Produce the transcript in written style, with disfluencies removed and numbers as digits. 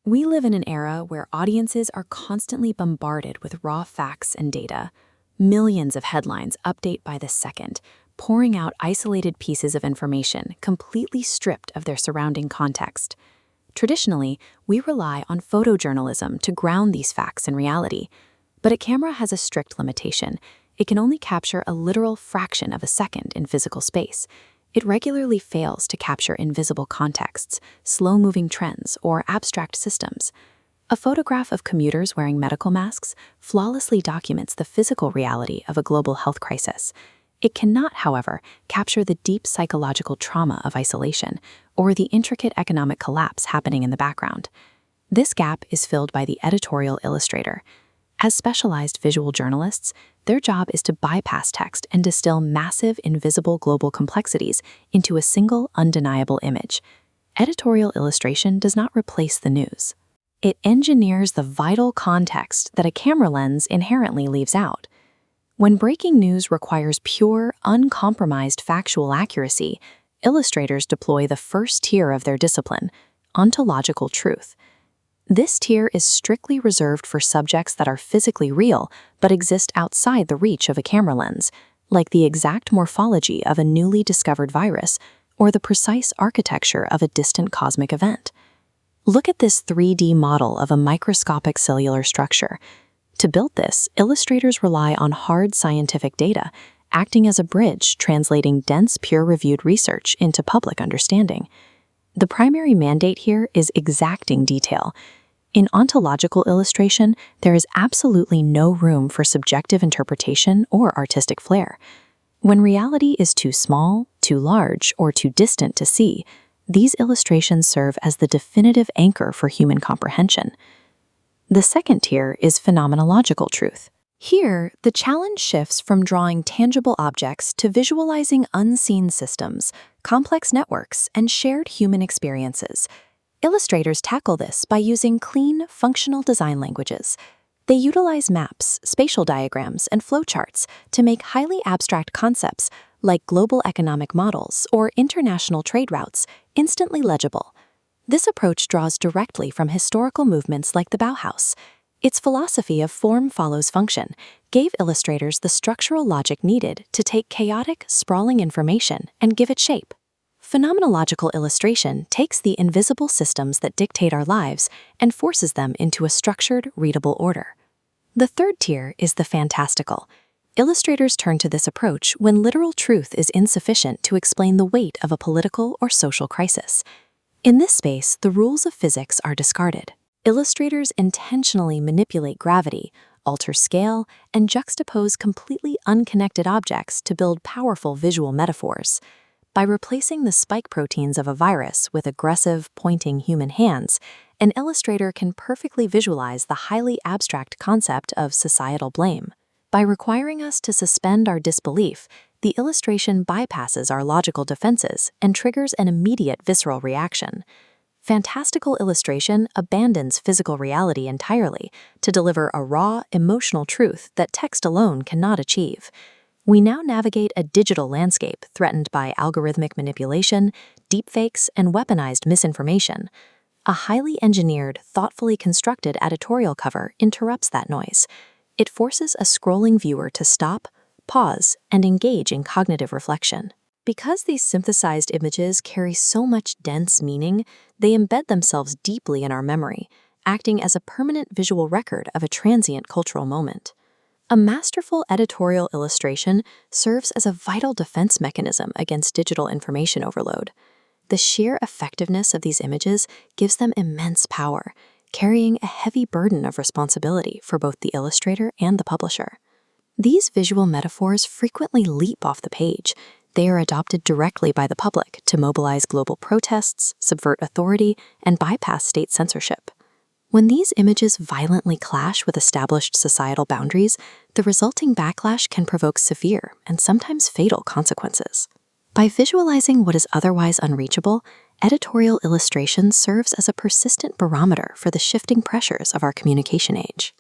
We live in an era where audiences are constantly bombarded with raw facts and data. Millions of headlines update by the second, pouring out isolated pieces of information completely stripped of their surrounding context. Traditionally, we rely on photojournalism to ground these facts in reality. But a camera has a strict limitation. It can only capture a literal fraction of a second in physical space. It regularly fails to capture invisible contexts, slow-moving trends, or abstract systems. A photograph of commuters wearing medical masks flawlessly documents the physical reality of a global health crisis. It cannot, however, capture the deep psychological trauma of isolation or the intricate economic collapse happening in the background. This gap is filled by the editorial illustrator. As specialized visual journalists, their job is to bypass text and distill massive, invisible global complexities into a single, undeniable image. Editorial illustration does not replace the news. It engineers the vital context that a camera lens inherently leaves out. When breaking news requires pure, uncompromised factual accuracy, illustrators deploy the first tier of their discipline, ontological truth. This tier is strictly reserved for subjects that are physically real but exist outside the reach of a camera lens, like the exact morphology of a newly discovered virus or the precise architecture of a distant cosmic event. Look at this 3D model of a microscopic cellular structure. To build this, illustrators rely on hard scientific data, acting as a bridge translating dense peer-reviewed research into public understanding. The primary mandate here is exacting detail. In ontological illustration, there is absolutely no room for subjective interpretation or artistic flair. When reality is too small, too large, or too distant to see, these illustrations serve as the definitive anchor for human comprehension. The second tier is phenomenological truth. Here, the challenge shifts from drawing tangible objects to visualizing unseen systems, complex networks, and shared human experiences. Illustrators tackle this by using clean, functional design languages. They utilize maps, spatial diagrams, and flowcharts to make highly abstract concepts like global economic models or international trade routes instantly legible. This approach draws directly from historical movements like the Bauhaus. Its philosophy of form follows function gave illustrators the structural logic needed to take chaotic, sprawling information and give it shape. Phenomenological illustration takes the invisible systems that dictate our lives and forces them into a structured, readable order. The third tier is the fantastical. Illustrators turn to this approach when literal truth is insufficient to explain the weight of a political or social crisis. In this space, the rules of physics are discarded. Illustrators intentionally manipulate gravity, alter scale, and juxtapose completely unconnected objects to build powerful visual metaphors. By replacing the spike proteins of a virus with aggressive, pointing human hands, an illustrator can perfectly visualize the highly abstract concept of societal blame. By requiring us to suspend our disbelief, the illustration bypasses our logical defenses and triggers an immediate visceral reaction. Fantastical illustration abandons physical reality entirely to deliver a raw, emotional truth that text alone cannot achieve. We now navigate a digital landscape threatened by algorithmic manipulation, deepfakes, and weaponized misinformation. A highly engineered, thoughtfully constructed editorial cover interrupts that noise. It forces a scrolling viewer to stop, pause, and engage in cognitive reflection. Because these synthesized images carry so much dense meaning, they embed themselves deeply in our memory, acting as a permanent visual record of a transient cultural moment. A masterful editorial illustration serves as a vital defense mechanism against digital information overload. The sheer effectiveness of these images gives them immense power, carrying a heavy burden of responsibility for both the illustrator and the publisher. These visual metaphors frequently leap off the page. They are adopted directly by the public to mobilize global protests, subvert authority, and bypass state censorship. When these images violently clash with established societal boundaries, the resulting backlash can provoke severe and sometimes fatal consequences. By visualizing what is otherwise unreachable, editorial illustration serves as a persistent barometer for the shifting pressures of our communication age.